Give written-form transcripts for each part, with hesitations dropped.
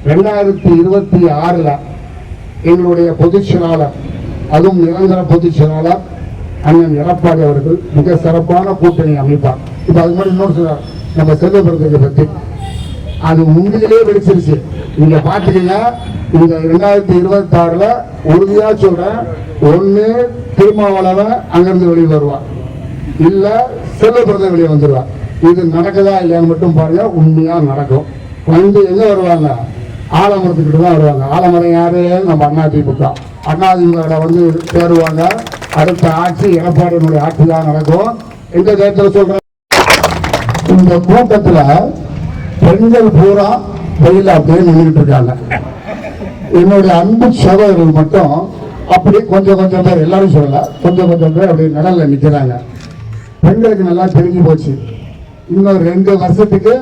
2026 எங்களுடைய பொதுச் செயலாளர், அதுவும் நிரந்தர பொதுச் செயலாளர் அண்ணன் எடப்பாடி அவர்கள் மிக சிறப்பான கூட்டணி அமைப்பார். இப்ப அது மாதிரி இன்னொரு சொல்றார் நம்ம செல்வபிரதத்தை பத்தி, அது உண்மையிலே வெடிச்சிருச்சு. நீங்க பாத்தீங்கன்னா இந்த 2026 உறுதியா சொல்றேன், ஒண்ணு திருமாவளவன் அங்கிருந்து வெளியே வருவான், இல்ல செல்வபிரத வெளியே வந்துருவான். இது நடக்குதா இல்லையான்னு மட்டும் பாருங்க, உண்மையா நடக்கும். வந்து எங்க வருவாங்க? ஆலமரத்துக்கிட்ட தான் வருவாங்க. ஆலமரம் யாரு? நம்ம அதிமுக. அதிமுக வந்து சேருவாங்க. அடுத்த ஆட்சி எடப்பாடியினுடைய ஆட்சி தான் நடக்கும். எந்த நேரத்தில் சொல்றேன், இந்த கூட்டத்துல பெண்கள் பூரா வெயில அப்படியே நின்றுட்டு இருக்காங்க. என்னுடைய அன்பு சகோதரர்கள் மட்டும் அப்படி கொஞ்சம் கொஞ்சம் பேர், எல்லாரும் சொல்லல, கொஞ்சம் கொஞ்சம் பேர் அப்படி நிழல்ல நிக்கிறாங்க. பெண்களுக்கு நல்லா தெரிஞ்சு போச்சு, இன்னொரு 2 வருஷத்துக்கு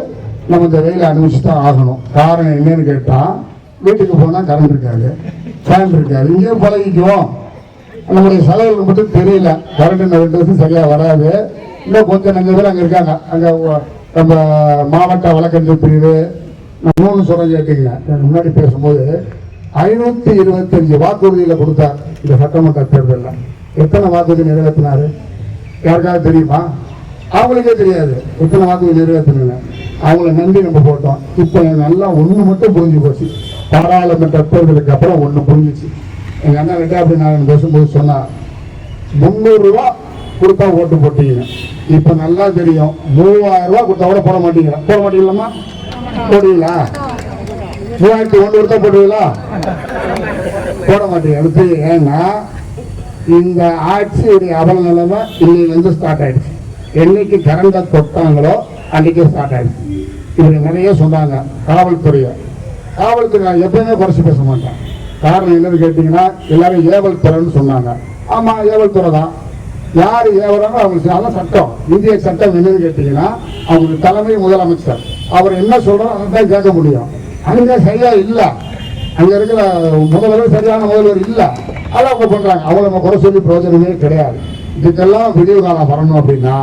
நம்ம இந்த வெயில அனுபவிச்சுதான் ஆகணும். காரணம் என்னன்னு கேட்டா, வீட்டுக்கு போனா கரண்ட் இருக்காது, ஃபேன் இருக்காது, இங்கேயும் பழகிக்குவோம். நம்முடைய சகோதரர்கள் மட்டும் தெரியல, கரண்ட் இந்த 2 வருஷம் சரியா வராது. இன்னும் கொஞ்சம் 5 பேர் அங்க இருக்காங்க. அங்க நம்ம மாவட்ட வழக்கறிஞர் பிரிவு 3 சொல்றேன் கேட்டீங்க. முன்னாடி பேசும்போது 525 வாக்குறுதியில கொடுத்தார் இந்த சட்டமன்ற தேர்தலில். எத்தனை வாக்குறுதி நிறைவேற்றினாரு யாருக்காவது தெரியுமா? அவங்களுக்கே தெரியாது எத்தனை வாக்குறுதி நிறைவேற்றின. அவங்கள நம்பி நம்ம போட்டோம். இப்ப நல்லா ஒண்ணு மட்டும் புரிஞ்சு போச்சு, பாராளுமன்ற தேர்தலுக்கு அப்புறம் ஒண்ணு புரிஞ்சிச்சு. எங்க அண்ணா ரெட்டாபிநாதன் பேசும்போது சொன்னா, 300 ரூபாய் கொடுத்தா ஓட்டு போட்டீங்க. இப்ப நல்லா தெரியும், 3000 ரூபாய் கொடுத்தா கூட போட மாட்டீங்க. போட மாட்டீங்களாமா? போடுவீங்களா? 3001 கொடுத்தா போடுவீங்களா? போட மாட்டீங்க. அடுத்து ஏன்னா இந்த ஆட்சியுடைய அவல நிலைமை இன்னைக்கு ஸ்டார்ட் ஆயிடுச்சு. என்னைக்கு கரண்ட தொட்டாங்களோ அன்னைக்கு ஸ்டார்ட் ஆயிடுச்சு. இப்படி நிறைய சொன்னாங்க. காவல்துறை நான் எப்பயுமே குறைச்சி பேச மாட்டேன். காரணம் என்னன்னு கேட்டீங்கன்னா, எல்லாரும் ஏவல் துறைன்னு சொன்னாங்க. ஆமா, ஏவல் துறை தான். யாரு ஏவறாங்க அவங்களுக்கு அதான் சட்டம். இந்திய சட்டம் என்னன்னு கேட்டீங்கன்னா, அவங்களுக்கு தலைமை முதலமைச்சர் அவர் என்ன சொல்றாரோ அதான் கேட்க முடியும். அங்க சரியா இல்ல, அங்க இருக்கிற முதல்வர் சரியான முதல்வர் இல்ல, அதை அவங்க பண்றாங்க. அவங்கள நம்ம குறை சொல்லி பிரயோஜனமே கிடையாது. இதுக்கெல்லாம் விடிவு காலம் வரணும் அப்படின்னா